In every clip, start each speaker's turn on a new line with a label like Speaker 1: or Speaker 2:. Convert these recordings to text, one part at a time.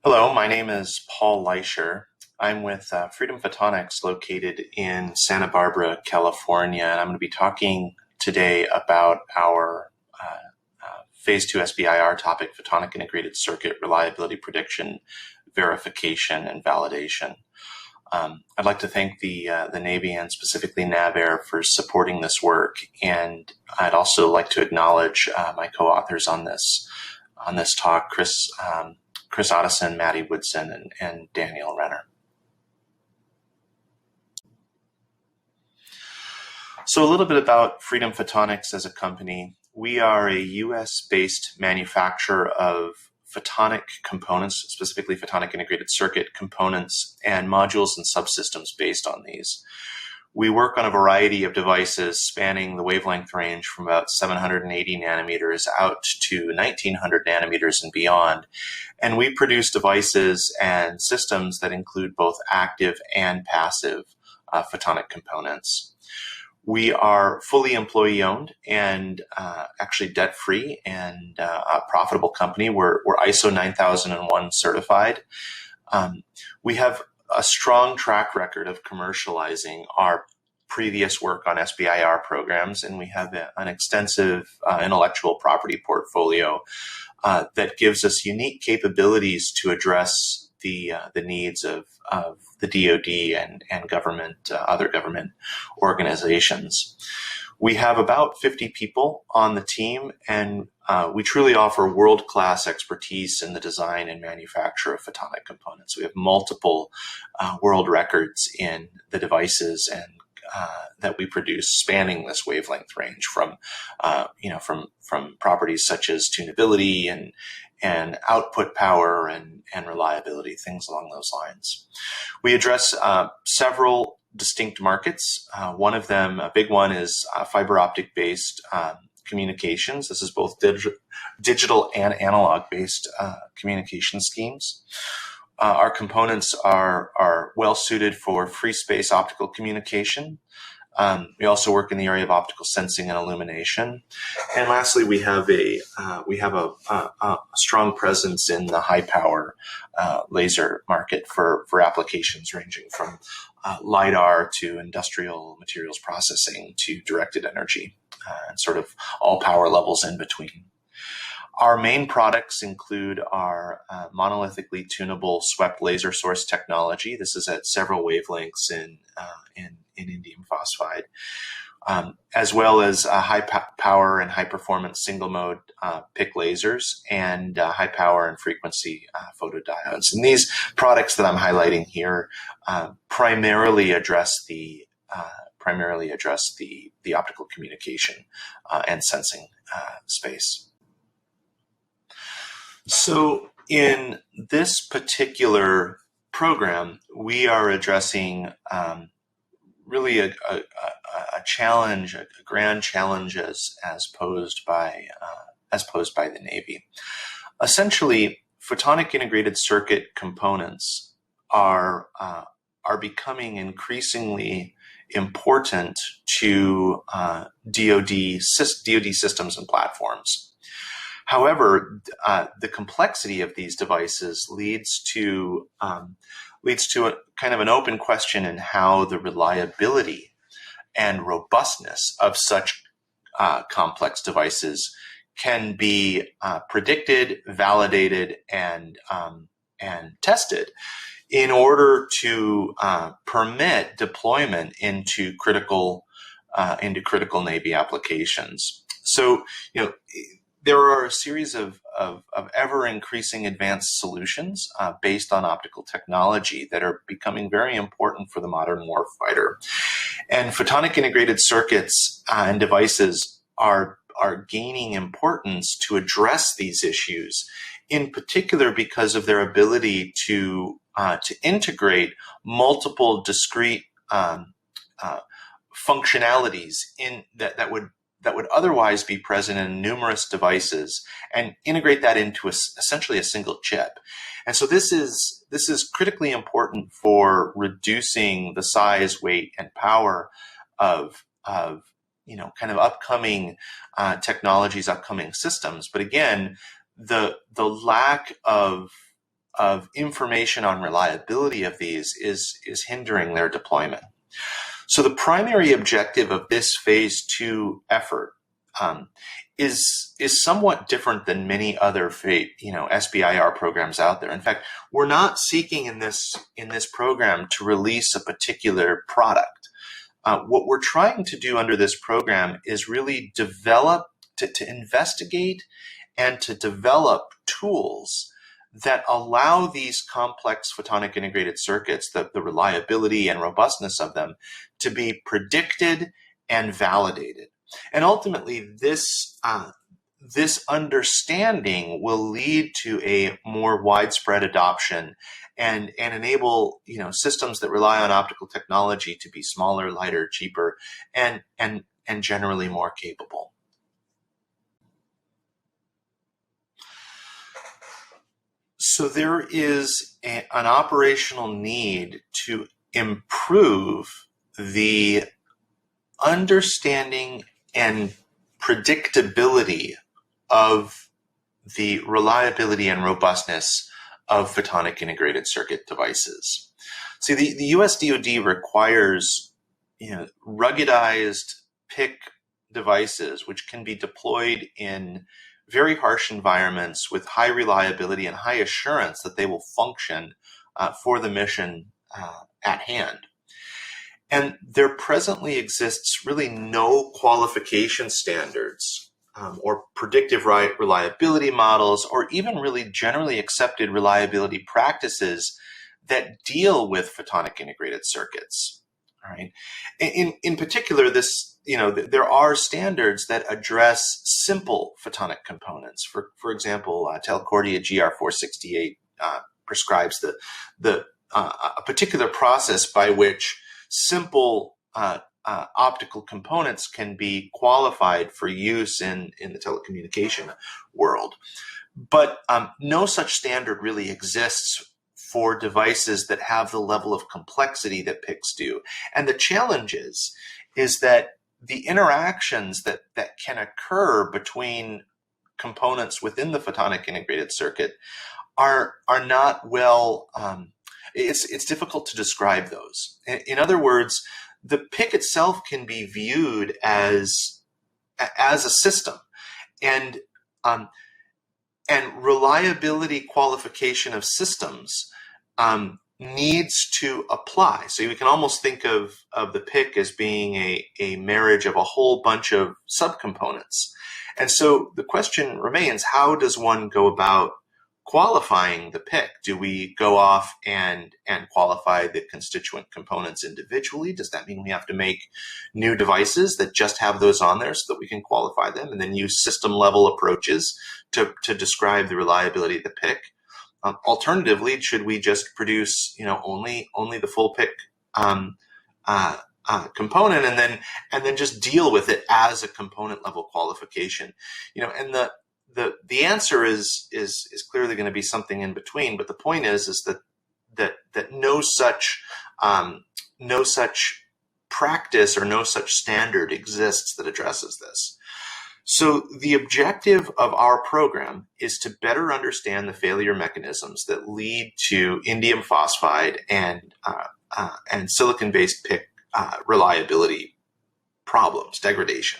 Speaker 1: Hello, my name is Paul Leischer. I'm with Freedom Photonics located in Santa Barbara, California, and I'm going to be talking today about our Phase 2 SBIR topic, Photonic Integrated Circuit Reliability Prediction, Verification, and Validation. I'd like to thank the Navy and specifically NavAir for supporting this work, and I'd also like to acknowledge my co-authors on this talk, Chris Otteson, Maddie Woodson, and Daniel Renner. So a little bit about Freedom Photonics as a company. We are a US-based manufacturer of photonic components, specifically photonic integrated circuit components and modules and subsystems based on these. We work on a variety of devices spanning the wavelength range from about 780 nanometers out to 1900 nanometers and beyond. And we produce devices and systems that include both active and passive photonic components. We are fully employee-owned and actually debt-free and a profitable company. We're ISO 9001 certified. We have a strong track record of commercializing our previous work on SBIR programs, and we have an extensive intellectual property portfolio that gives us unique capabilities to address the needs of the DoD and government, other government organizations. We have about 50 people on the team, and we truly offer world-class expertise in the design and manufacture of photonic components. We have multiple world records in the devices and that we produce spanning this wavelength range from properties such as tunability and output power and reliability, things along those lines. We address several distinct markets. One of them, a big one, is fiber optic based communications. This is both digital and analog based communication schemes. Our components are well suited for free space optical communication. We also work in the area of optical sensing and illumination. And lastly, we have a strong presence in the high power laser market for applications ranging from LiDAR to industrial materials processing to directed energy and sort of all power levels in between. Our main products include our monolithically tunable swept laser source technology. This is at several wavelengths in indium phosphide, as well as high power and high performance single mode PIC lasers and high power and frequency photodiodes. And these products that I'm highlighting here primarily address the optical communication and sensing space. So in this particular program, we are addressing really a challenge, a grand challenge as posed by the Navy. Essentially, photonic integrated circuit components are becoming increasingly important to DoD systems and platforms. However, the complexity of these devices leads to a kind of an open question in how the reliability and robustness of such complex devices can be predicted, validated, and tested in order to permit deployment into critical Navy applications. So, there are a series of ever-increasing advanced solutions based on optical technology that are becoming very important for the modern warfighter. And photonic integrated circuits and devices are gaining importance to address these issues, in particular because of their ability to integrate multiple discrete functionalities that would otherwise be present in numerous devices and integrate that into essentially a single chip. And so this is critically important for reducing the size, weight, and power of kind of upcoming technologies, upcoming systems. But again, the lack of of information on reliability of these is hindering their deployment. So the primary objective of this phase 2 effort is somewhat different than many other SBIR programs out there. In fact, we're not seeking in this program to release a particular product. What we're trying to do under this program is really develop, to investigate and to develop tools that allow these complex photonic integrated circuits, the reliability and robustness of them, to be predicted and validated. And ultimately, this understanding will lead to a more widespread adoption and enable systems that rely on optical technology to be smaller, lighter, cheaper, and generally more capable. So there is an operational need to improve the understanding and predictability of the reliability and robustness of photonic integrated circuit devices. See, the US DoD requires ruggedized PIC devices which can be deployed in very harsh environments with high reliability and high assurance that they will function for the mission at hand. And there presently exists really no qualification standards or predictive reliability models or even really generally accepted reliability practices that deal with photonic integrated circuits. All right. In particular, there are standards that address simple photonic components. For example, Telcordia GR468 prescribes a particular process by which simple optical components can be qualified for use in the telecommunication world. But no such standard really exists for devices that have the level of complexity that PICs do. And the challenge is that the interactions that can occur between components within the photonic integrated circuit are not well, it's difficult to describe those. In other words, the PIC itself can be viewed as a system, and reliability qualification of systems needs to apply. So you can almost think of the PIC as being a marriage of a whole bunch of subcomponents. And so the question remains, how does one go about qualifying the PIC? Do we go off and qualify the constituent components individually? Does that mean we have to make new devices that just have those on there so that we can qualify them and then use system level approaches to describe the reliability of the PIC? Alternatively, should we just produce only the full PIC component and then just deal with it as a component level qualification? And the answer is clearly going to be something in between. But the point is that no such practice or no such standard exists that addresses this. So the objective of our program is to better understand the failure mechanisms that lead to indium phosphide and silicon-based PIC reliability problems, degradation.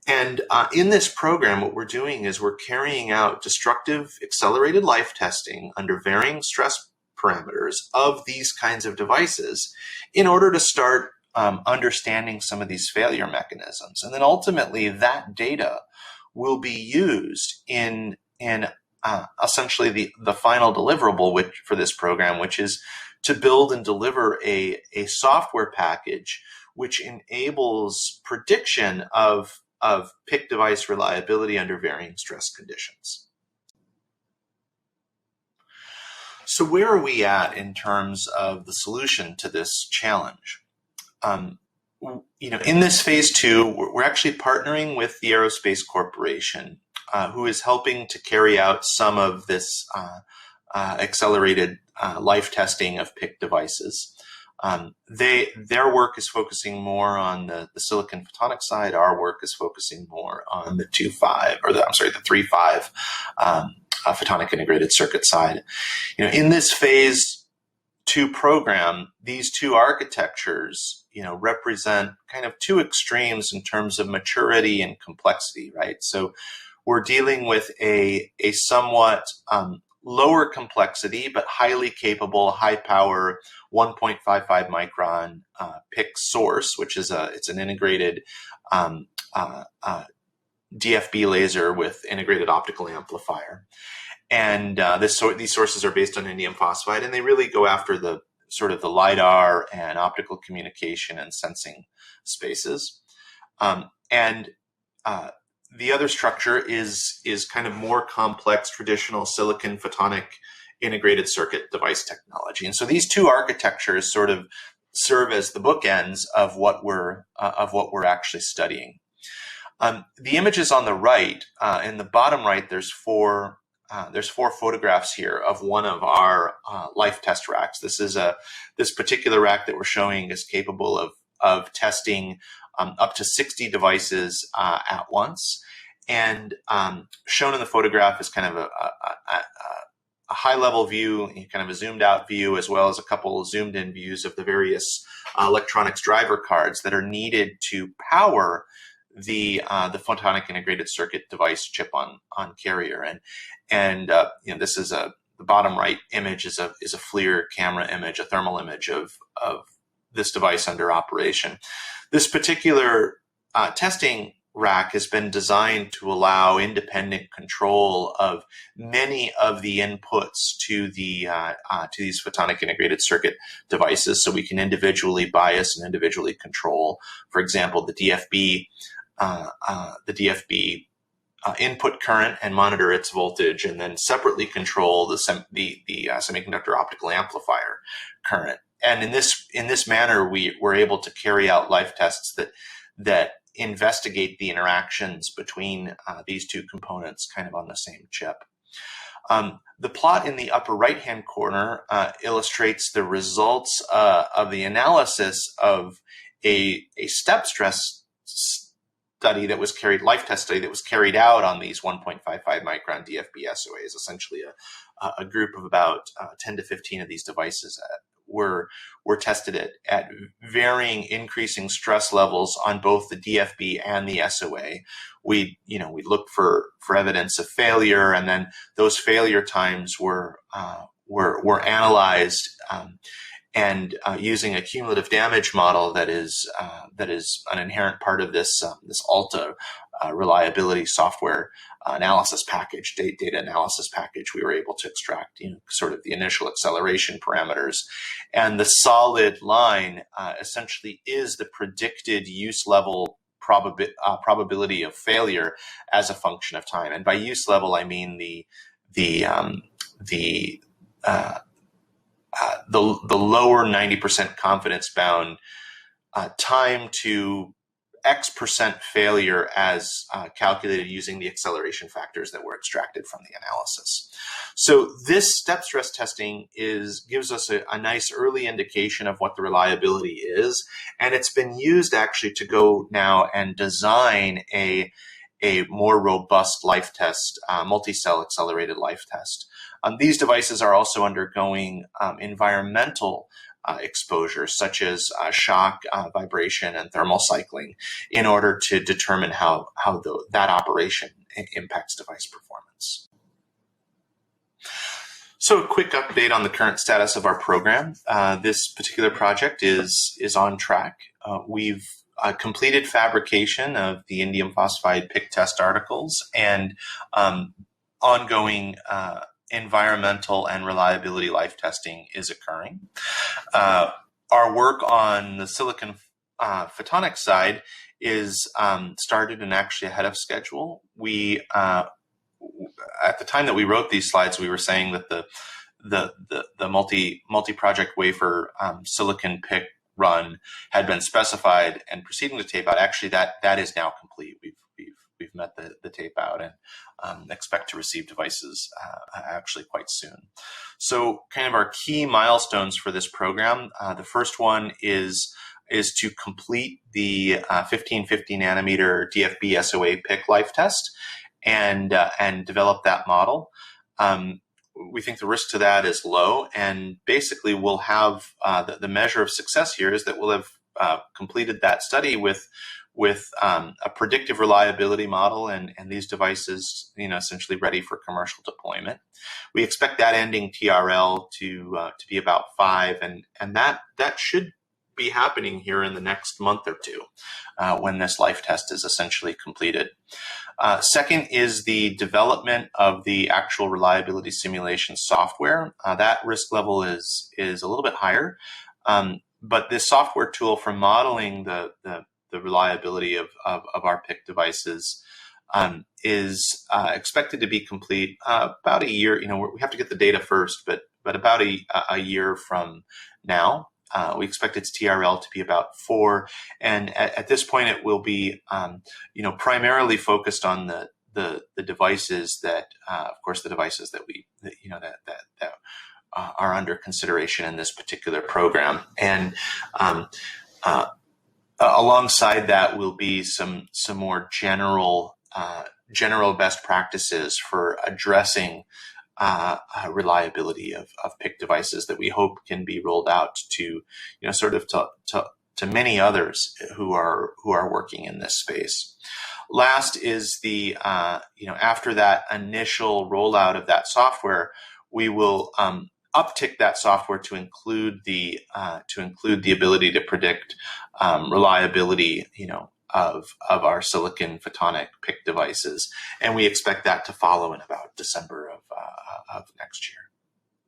Speaker 1: And in this program, what we're doing is we're carrying out destructive accelerated life testing under varying stress parameters of these kinds of devices in order to start understanding some of these failure mechanisms. And then ultimately that data will be used in essentially the final deliverable for this program, which is to build and deliver a software package which enables prediction of PIC device reliability under varying stress conditions. So where are we at in terms of the solution to this challenge? In this phase 2, we're actually partnering with the Aerospace Corporation, who is helping to carry out some of this accelerated life testing of PIC devices. Their work is focusing more on the silicon photonic side. Our work is focusing more on the 3.5 photonic integrated circuit side. In this phase 2 program, these two architectures, represent kind of two extremes in terms of maturity and complexity, right? So we're dealing with a somewhat lower complexity, but highly capable, high power 1.55 micron PIC source, which is it's an integrated DFB laser with integrated optical amplifier. And these sources are based on indium phosphide, and they really go after the sort of the LiDAR and optical communication and sensing spaces. The other structure is kind of more complex traditional silicon photonic integrated circuit device technology. And so these two architectures sort of serve as the bookends of what we're actually studying. The images on the right, in the bottom right, there's four photographs here of one of our life test racks. This particular rack that we're showing is capable of testing up to 60 devices at once. And shown in the photograph is kind of a high-level view, kind of a zoomed-out view, as well as a couple of zoomed-in views of the various electronics driver cards that are needed to power the photonic integrated circuit device chip on carrier. And this is the bottom right image is a FLIR camera image, a thermal image of this device under operation. This particular testing rack has been designed to allow independent control of many of the inputs to these photonic integrated circuit devices, so we can individually bias and individually control, for example, the DFB input current and monitor its voltage, and then separately control the semiconductor optical amplifier current. And in this manner, we're able to carry out life tests that investigate the interactions between these two components kind of on the same chip. The plot in the upper right-hand corner illustrates the results of the analysis of a step stress life test study that was carried out on these 1.55 micron DFB SOAs. Essentially a group of about 10 to 15 of these devices were tested at varying increasing stress levels on both the DFB and the SOA. We looked for evidence of failure, and then those failure times were analyzed, and using a cumulative damage model that is an inherent part of this ALTA reliability software analysis package, data analysis package, we were able to extract sort of the initial acceleration parameters. And the solid line essentially is the predicted use level probability of failure as a function of time. And by use level, I mean the lower 90% confidence bound time to X% failure as calculated using the acceleration factors that were extracted from the analysis. So this step stress testing gives us a nice early indication of what the reliability is, and it's been used actually to go now and design a more robust life test, multi-cell accelerated life test. These devices are also undergoing environmental exposure, such as shock, vibration, and thermal cycling, in order to determine how that operation impacts device performance. So a quick update on the current status of our program. This particular project is on track. We've completed fabrication of the indium phosphide PIC test articles, and ongoing environmental and reliability life testing is occurring. Our work on the silicon photonics side is started and actually ahead of schedule. We at the time that we wrote these slides, we were saying that the multi-project wafer silicon PIC run had been specified and proceeding to tape out. Actually, that is now complete. We've met the tape out and expect to receive devices actually quite soon. So kind of our key milestones for this program, the first one is to complete the 1550 nanometer DFB SOA PIC life test and develop that model. we think the risk to that is low, and basically we'll have the measure of success here is that we'll have completed that study with a predictive reliability model and these devices, essentially ready for commercial deployment. We expect that ending TRL to be about 5, and that should be happening here in the next month or two when this life test is essentially completed. Second is the development of the actual reliability simulation software. That risk level is a little bit higher, but this software tool for modeling the reliability of our PIC devices is expected to be complete about a year. We have to get the data first, but about a year from now. We expect its TRL to be about 4, and at this point, it will be, primarily focused on the devices that, of course, the devices that that are under consideration in this particular program. And alongside that will be some more general best practices for addressing reliability of PIC devices that we hope can be rolled out to, to many others who are working in this space. Last is the, after that initial rollout of that software, we will uptick that software to include the ability to predict reliability, of our silicon photonic PIC devices, and we expect that to follow in about December of next year.